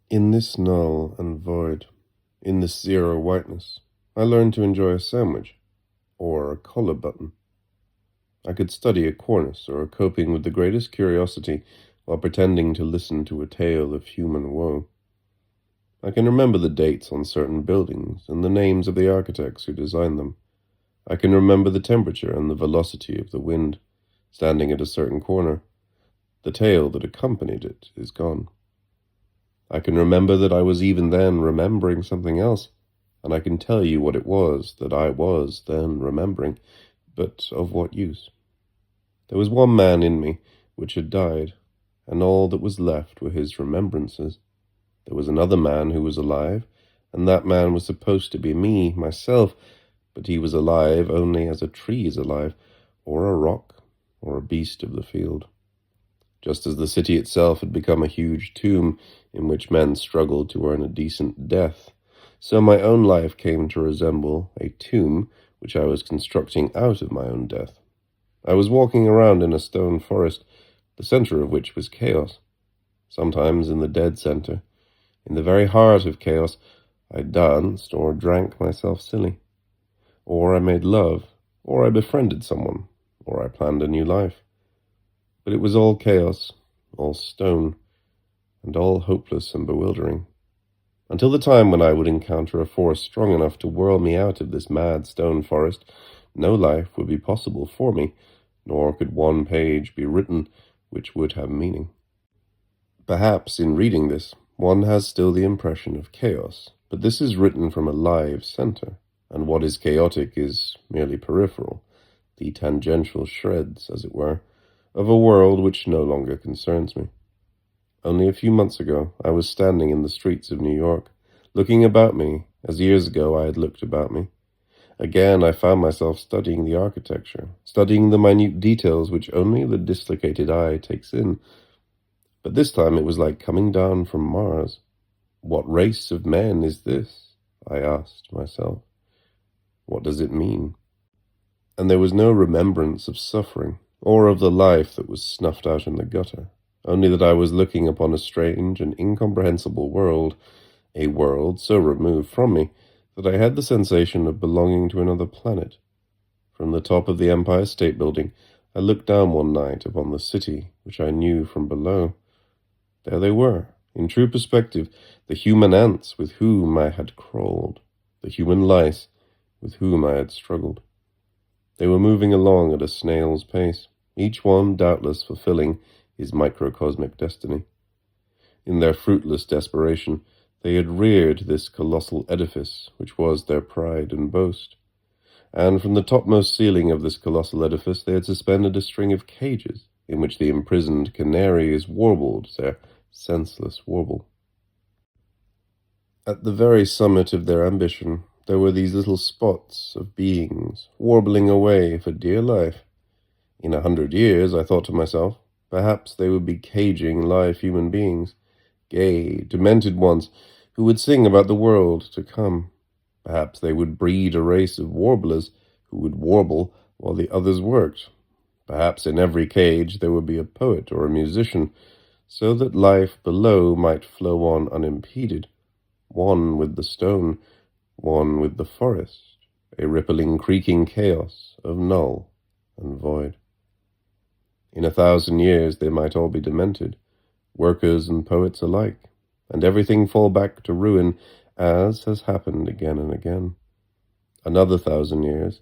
In this null and void, in this zero whiteness, I learned to enjoy a sandwich, or a collar button. I could study a cornice or a coping with the greatest curiosity while pretending to listen to a tale of human woe. I can remember the dates on certain buildings and the names of the architects who designed them. I can remember the temperature and the velocity of the wind, standing at a certain corner. The tale that accompanied it is gone. I can remember that I was even then remembering something else, and I can tell you what it was that I was then remembering, but of what use? There was one man in me which had died, and all that was left were his remembrances. There was another man who was alive, and that man was supposed to be me, myself, but he was alive only as a tree is alive, or a rock, or a beast of the field. Just as the city itself had become a huge tomb in which men struggled to earn a decent death, so my own life came to resemble a tomb which I was constructing out of my own death. I was walking around in a stone forest, the center of which was chaos. Sometimes in the dead center, in the very heart of chaos, I danced or drank myself silly. Or I made love, or I befriended someone, or I planned a new life. But it was all chaos, all stone, and all hopeless and bewildering. Until the time when I would encounter a force strong enough to whirl me out of this mad stone forest, no life would be possible for me, nor could one page be written which would have meaning. Perhaps in reading this, one has still the impression of chaos, but this is written from a live center, and what is chaotic is merely peripheral, the tangential shreds, as it were, of a world which no longer concerns me. Only a few months ago, I was standing in the streets of New York, looking about me as years ago I had looked about me. Again, I found myself studying the architecture, studying the minute details which only the dislocated eye takes in. But this time it was like coming down from Mars. What race of men is this? I asked myself. What does it mean? And there was no remembrance of suffering, or of the life that was snuffed out in the gutter, only that I was looking upon a strange and incomprehensible world, a world so removed from me that I had the sensation of belonging to another planet. From the top of the Empire State Building, I looked down one night upon the city which I knew from below. There they were, in true perspective, the human ants with whom I had crawled, the human lice with whom I had struggled. They were moving along at a snail's pace, each one doubtless fulfilling his microcosmic destiny. In their fruitless desperation, they had reared this colossal edifice, which was their pride and boast. And from the topmost ceiling of this colossal edifice they had suspended a string of cages, in which the imprisoned canaries warbled their senseless warble. At the very summit of their ambition, there were these little spots of beings, warbling away for dear life. In 100 years, I thought to myself, perhaps they would be caging live human beings, gay, demented ones, who would sing about the world to come. Perhaps they would breed a race of warblers who would warble while the others worked. Perhaps in every cage there would be a poet or a musician, so that life below might flow on unimpeded, one with the stone, one with the forest, a rippling, creaking chaos of null and void. In 1,000 years they might all be demented, workers and poets alike, and everything fall back to ruin, as has happened again and again. Another 1,000 years,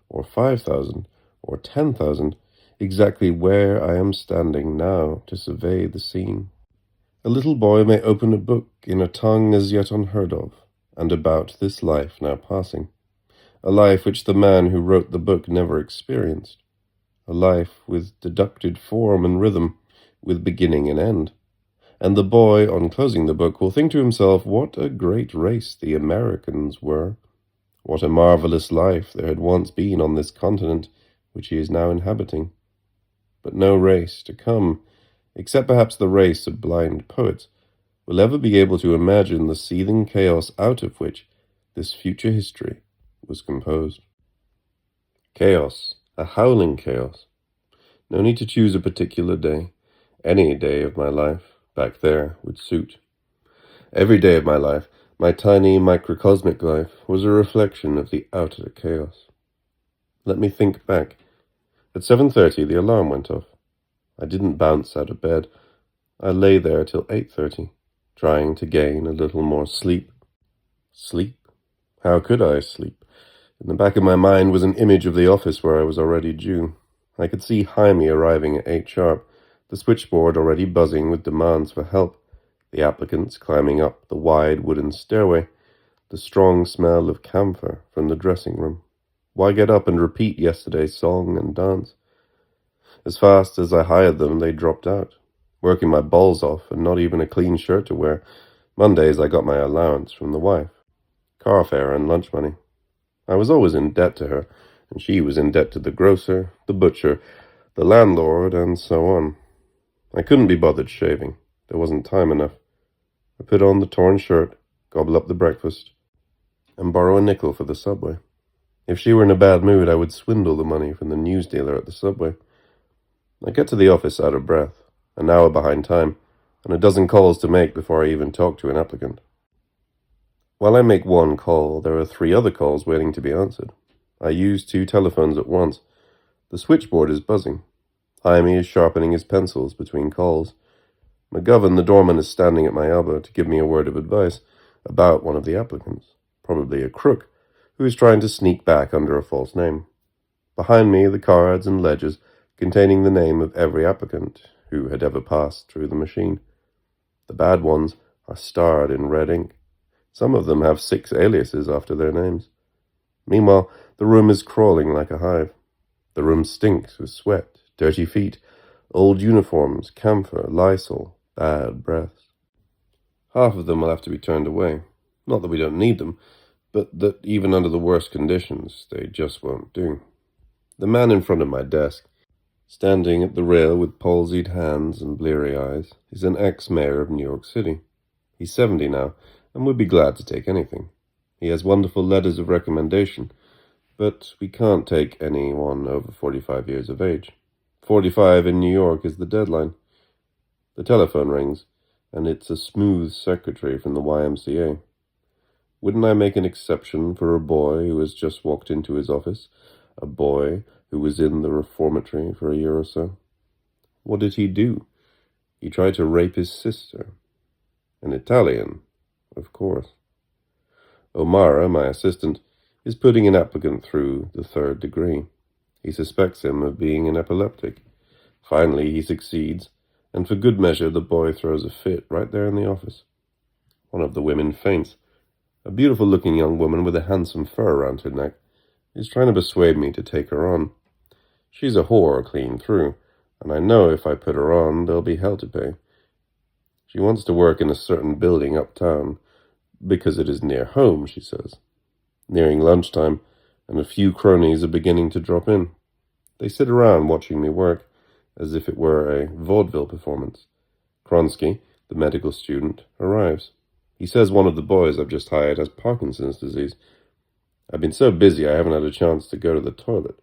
or 5,000, or 10,000, exactly where I am standing now to survey the scene. A little boy may open a book in a tongue as yet unheard of, and about this life now passing, a life which the man who wrote the book never experienced, a life with deducted form and rhythm, with beginning and end. And the boy, on closing the book, will think to himself what a great race the Americans were, what a marvelous life there had once been on this continent which he is now inhabiting. But no race to come, except perhaps the race of blind poets, will ever be able to imagine the seething chaos out of which this future history was composed. Chaos, a howling chaos. No need to choose a particular day. Any day of my life back there would suit. Every day of my life, my tiny microcosmic life, was a reflection of the outer chaos. Let me think back. At 7:30, the alarm went off. I didn't bounce out of bed. I lay there till 8:30, trying to gain a little more sleep. Sleep? How could I sleep? In the back of my mind was an image of the office where I was already due. I could see Jaime arriving at 8 sharp, the switchboard already buzzing with demands for help, the applicants climbing up the wide wooden stairway, the strong smell of camphor from the dressing room. Why get up and repeat yesterday's song and dance? As fast as I hired them, they dropped out, working my balls off and not even a clean shirt to wear. Mondays I got my allowance from the wife, car fare and lunch money. I was always in debt to her, and she was in debt to the grocer, the butcher, the landlord, and so on. I couldn't be bothered shaving. There wasn't time enough. I put on the torn shirt, gobble up the breakfast, and borrow a nickel for the subway. If she were in a bad mood, I would swindle the money from the newsdealer at the subway. I get to the office out of breath, an hour behind time, and a dozen calls to make before I even talk to an applicant. While I make one call, there are 3 other calls waiting to be answered. I use 2 telephones at once. The switchboard is buzzing. Jaime is sharpening his pencils between calls. McGovern, the doorman, is standing at my elbow to give me a word of advice about one of the applicants, probably a crook, who is trying to sneak back under a false name. Behind me, the cards and ledgers containing the name of every applicant who had ever passed through the machine. The bad ones are starred in red ink. Some of them have 6 aliases after their names. Meanwhile, the room is crawling like a hive. The room stinks with sweat, dirty feet, old uniforms, camphor, Lysol, bad breaths. Half of them will have to be turned away. Not that we don't need them, but that even under the worst conditions, they just won't do. The man in front of my desk, standing at the rail with palsied hands and bleary eyes, is an ex-mayor of New York City. He's 70 now, and would be glad to take anything. He has wonderful letters of recommendation, but we can't take anyone over 45 years of age. 45 in New York is the deadline. The telephone rings, and it's a smooth secretary from the YMCA. Wouldn't I make an exception for a boy who has just walked into his office, a boy who was in the reformatory for a year or so? What did he do? He tried to rape his sister. An Italian, of course. O'Mara, my assistant, is putting an applicant through the 3rd degree. He suspects him of being an epileptic. Finally, he succeeds, and for good measure, the boy throws a fit right there in the office. One of the women faints. A beautiful-looking young woman with a handsome fur around her neck is trying to persuade me to take her on. She's a whore clean through, and I know if I put her on, there'll be hell to pay. She wants to work in a certain building uptown, because it is near home, she says. Nearing lunchtime, and a few cronies are beginning to drop in. They sit around watching me work, as if it were a vaudeville performance. Kronsky, the medical student, arrives. He says one of the boys I've just hired has Parkinson's disease. I've been so busy I haven't had a chance to go to the toilet.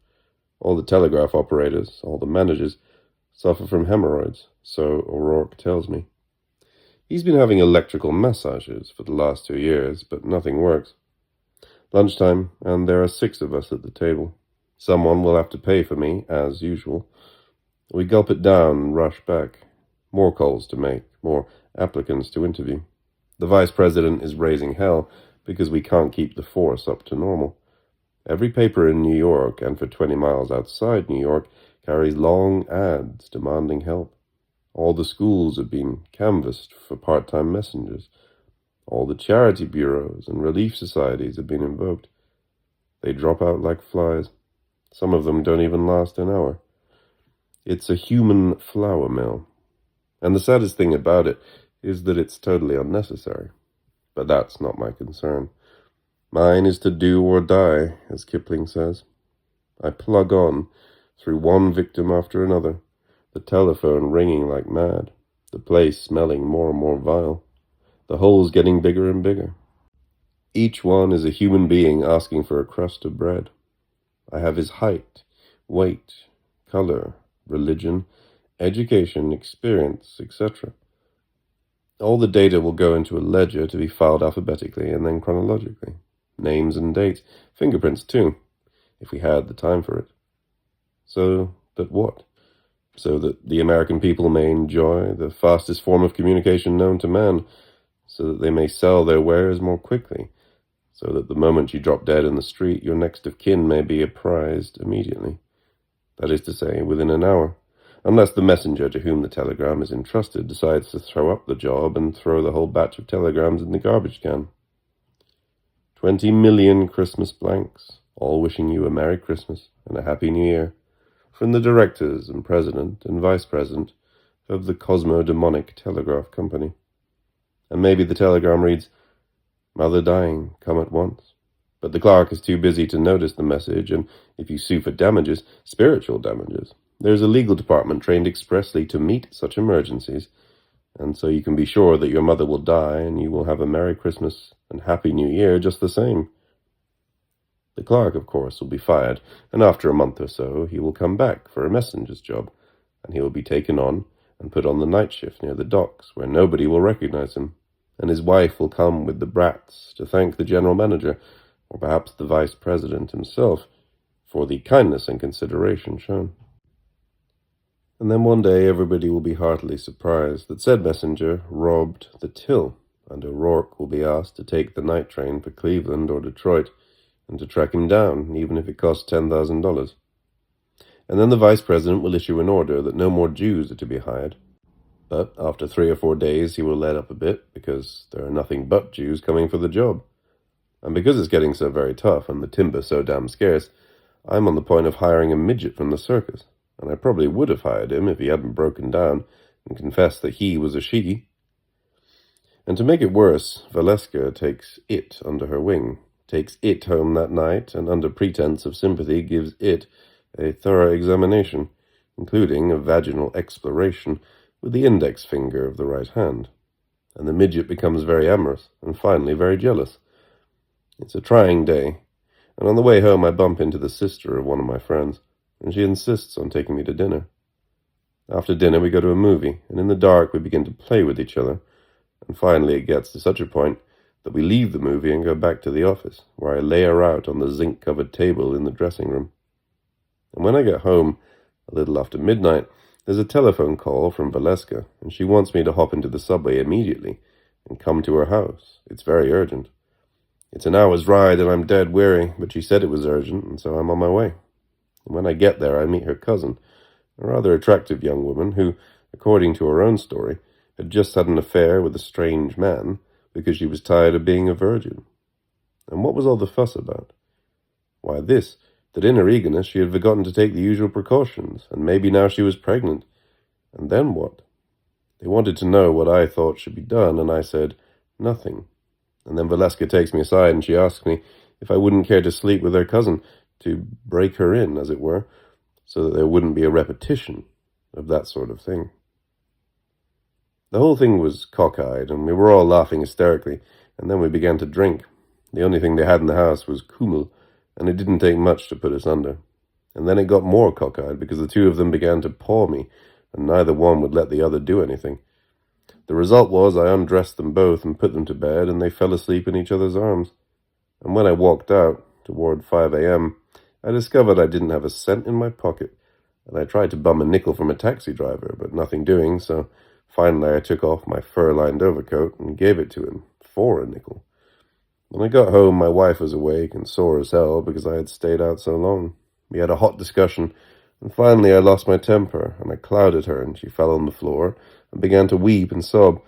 All the telegraph operators, all the managers, suffer from hemorrhoids, so O'Rourke tells me. He's been having electrical massages for the last 2 years, but nothing works. Lunchtime, and there are 6 of us at the table. Someone will have to pay for me, as usual. We gulp it down and rush back. More calls to make, more applicants to interview. The vice president is raising hell because we can't keep the force up to normal. Every paper in New York, and for 20 miles outside New York, carries long ads demanding help. All the schools have been canvassed for part-time messengers. All the charity bureaus and relief societies have been invoked. They drop out like flies. Some of them don't even last an hour. It's a human flour mill. And the saddest thing about it is that it's totally unnecessary. But that's not my concern. Mine is to do or die, as Kipling says. I plug on, through one victim after another, the telephone ringing like mad, the place smelling more and more vile, the holes getting bigger and bigger. Each one is a human being asking for a crust of bread. I have his height, weight, color, religion, education, experience, etc. All the data will go into a ledger to be filed alphabetically and then chronologically. Names and dates, fingerprints too, if we had the time for it. So that what? So that the American people may enjoy the fastest form of communication known to man, so that they may sell their wares more quickly, so that the moment you drop dead in the street, your next of kin may be apprised immediately. That is to say, within an hour, unless the messenger to whom the telegram is entrusted decides to throw up the job and throw the whole batch of telegrams in the garbage can. 20 million Christmas blanks, all wishing you a Merry Christmas and a Happy New Year, from the directors and president and vice president of the Cosmo-Demonic Telegraph Company. And maybe the telegram reads, "Mother dying, come at once." But the clerk is too busy to notice the message, and if you sue for damages, spiritual damages, there's a legal department trained expressly to meet such emergencies, and so you can be sure that your mother will die, and you will have a Merry Christmas and Happy New Year just the same. The clerk, of course, will be fired, and after a month or so he will come back for a messenger's job, and he will be taken on and put on the night shift near the docks, where nobody will recognize him, and his wife will come with the brats to thank the general manager, or perhaps the vice president himself, for the kindness and consideration shown. And then one day everybody will be heartily surprised that said messenger robbed the till, and O'Rourke will be asked to take the night train for Cleveland or Detroit, and to track him down, even if it costs $10,000. And then the vice president will issue an order that no more Jews are to be hired. But after 3 or 4 days he will let up a bit, because there are nothing but Jews coming for the job. And because it's getting so very tough and the timber so damn scarce, I'm on the point of hiring a midget from the circus, and I probably would have hired him if he hadn't broken down and confessed that he was a she. And to make it worse, Valeska takes it under her wing, takes it home that night, and under pretense of sympathy gives it a thorough examination, including a vaginal exploration with the index finger of the right hand. And the midget becomes very amorous, and finally very jealous. It's a trying day, and on the way home I bump into the sister of one of my friends, and she insists on taking me to dinner. After dinner we go to a movie, and in the dark we begin to play with each other, and finally it gets to such a point that we leave the movie and go back to the office, where I lay her out on the zinc-covered table in the dressing room. And when I get home, a little after midnight, there's a telephone call from Valeska, and she wants me to hop into the subway immediately and come to her house. It's very urgent. It's an hour's ride, and I'm dead weary, but she said it was urgent, and so I'm on my way. And when I get there, I meet her cousin, a rather attractive young woman who, according to her own story, had just had an affair with a strange man because she was tired of being a virgin. And what was all the fuss about? Why this, that in her eagerness she had forgotten to take the usual precautions, and maybe now she was pregnant. And then what? They wanted to know what I thought should be done, and I said, nothing. And then Valeska takes me aside, and she asks me if I wouldn't care to sleep with her cousin, to break her in, as it were, so that there wouldn't be a repetition of that sort of thing. The whole thing was cockeyed, and we were all laughing hysterically, and then we began to drink. The only thing they had in the house was kummel, and it didn't take much to put us under. And then it got more cockeyed, because the two of them began to paw me, and neither one would let the other do anything. The result was I undressed them both and put them to bed, and they fell asleep in each other's arms. And when I walked out, toward 5 a.m., I discovered I didn't have a cent in my pocket, and I tried to bum a nickel from a taxi driver, but nothing doing, so finally I took off my fur-lined overcoat and gave it to him for a nickel. When I got home, my wife was awake and sore as hell because I had stayed out so long. We had a hot discussion, and finally I lost my temper, and I clouded her, and she fell on the floor and began to weep and sob.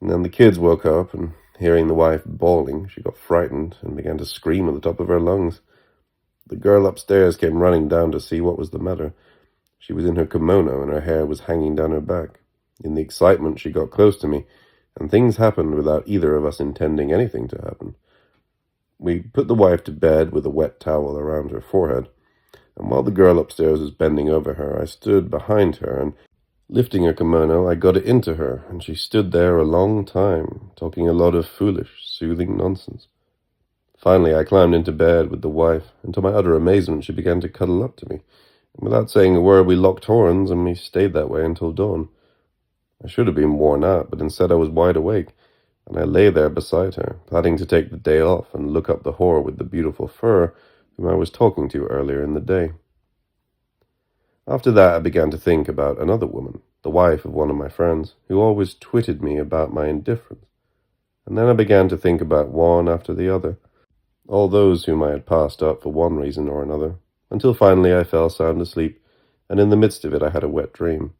And then the kids woke up, and hearing the wife bawling, she got frightened and began to scream at the top of her lungs. The girl upstairs came running down to see what was the matter. She was in her kimono, and her hair was hanging down her back. In the excitement, she got close to me, and things happened without either of us intending anything to happen. We put the wife to bed with a wet towel around her forehead, and while the girl upstairs was bending over her, I stood behind her, and lifting her kimono, I got it into her, and she stood there a long time, talking a lot of foolish, soothing nonsense. Finally, I climbed into bed with the wife, and to my utter amazement, she began to cuddle up to me. And without saying a word, we locked horns, and we stayed that way until dawn. I should have been worn out, but instead I was wide awake, and I lay there beside her, planning to take the day off and look up the whore with the beautiful fur whom I was talking to earlier in the day. After that, I began to think about another woman, the wife of one of my friends, who always twitted me about my indifference. And then I began to think about one after the other, all those whom I had passed up for one reason or another, until finally I fell sound asleep, and in the midst of it I had a wet dream.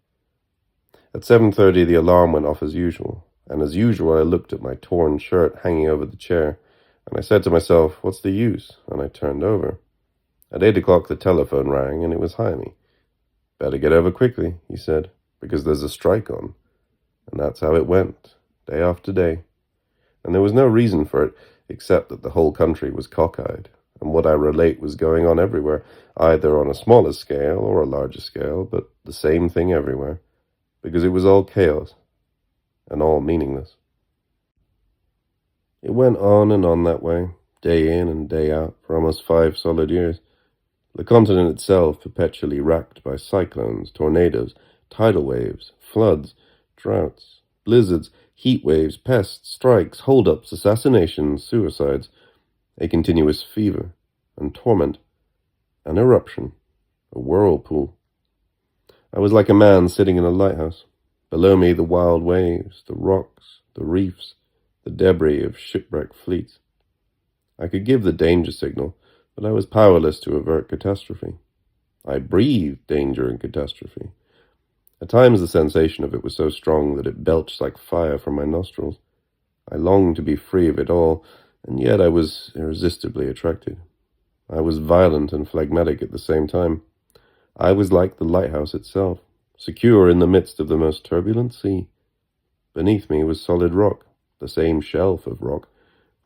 At 7:30 the alarm went off as usual, and as usual I looked at my torn shirt hanging over the chair, and I said to myself, what's the use? And I turned over. At 8 o'clock the telephone rang, and it was Jaime. Better get over quickly, he said, because there's a strike on. And that's how it went, day after day. And there was no reason for it, except that the whole country was cockeyed, and what I relate was going on everywhere, either on a smaller scale or a larger scale, but the same thing everywhere, because it was all chaos, and all meaningless. It went on that way, day in and day out, for almost 5 solid years. The continent itself perpetually racked by cyclones, tornadoes, tidal waves, floods, droughts, blizzards, heat waves, pests, strikes, hold-ups, assassinations, suicides, a continuous fever and torment, an eruption, a whirlpool. I was like a man sitting in a lighthouse. Below me the wild waves, the rocks, the reefs, the debris of shipwrecked fleets. I could give the danger signal, but I was powerless to avert catastrophe. I breathed danger and catastrophe. At times the sensation of it was so strong that it belched like fire from my nostrils. I longed to be free of it all, and yet I was irresistibly attracted. I was violent and phlegmatic at the same time. I was like the lighthouse itself, secure in the midst of the most turbulent sea. Beneath me was solid rock, the same shelf of rock,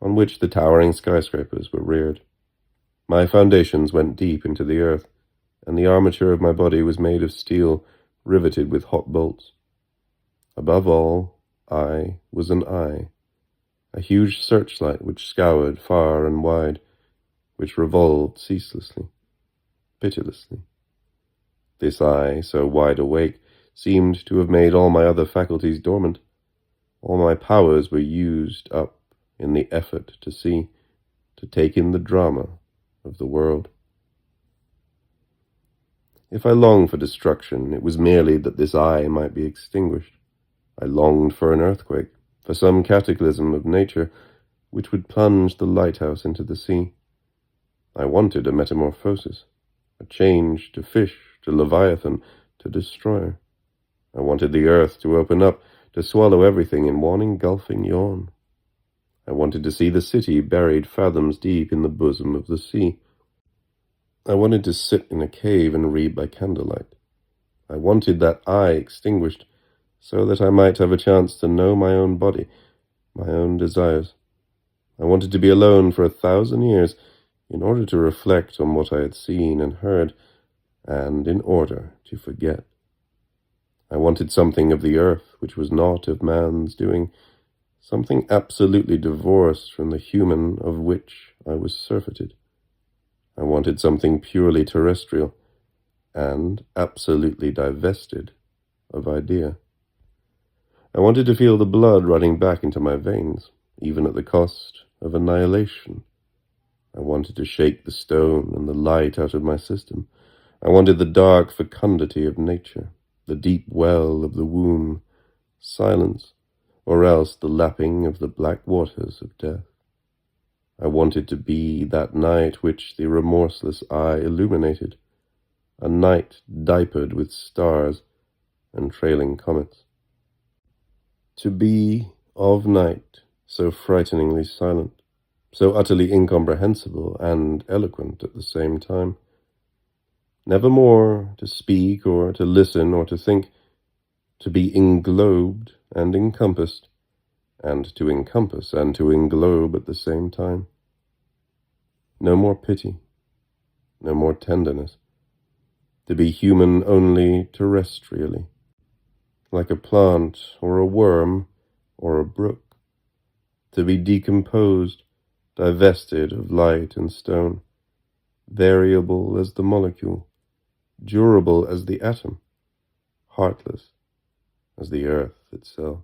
on which the towering skyscrapers were reared. My foundations went deep into the earth, and the armature of my body was made of steel, riveted with hot bolts. Above all, I was an eye, a huge searchlight which scoured far and wide, which revolved ceaselessly, pitilessly. This eye, so wide awake, seemed to have made all my other faculties dormant. All my powers were used up in the effort to see, to take in the drama of the world. If I longed for destruction, it was merely that this eye might be extinguished. I longed for an earthquake, for some cataclysm of nature which would plunge the lighthouse into the sea. I wanted a metamorphosis, a change to fish, to leviathan, to destroyer. I wanted the earth to open up, to swallow everything in one engulfing yawn. I wanted to see the city buried fathoms deep in the bosom of the sea. I wanted to sit in a cave and read by candlelight. I wanted that eye extinguished, so that I might have a chance to know my own body, my own desires. I wanted to be alone for 1,000 years, in order to reflect on what I had seen and heard, and in order to forget. I wanted something of the earth which was not of man's doing, something absolutely divorced from the human of which I was surfeited. I wanted something purely terrestrial, and absolutely divested of idea. I wanted to feel the blood running back into my veins, even at the cost of annihilation. I wanted to shake the stone and the light out of my system. I wanted the dark fecundity of nature, the deep well of the womb, silence, or else the lapping of the black waters of death. I wanted to be that night which the remorseless eye illuminated, a night diapered with stars and trailing comets. To be, of night, so frighteningly silent, so utterly incomprehensible and eloquent at the same time. Never more to speak or to listen or to think, to be englobed and encompassed, and to encompass and to englobe at the same time. No more pity, no more tenderness, to be human only terrestrially, like a plant or a worm or a brook, to be decomposed, divested of light and stone, variable as the molecule, durable as the atom, heartless, as the earth itself.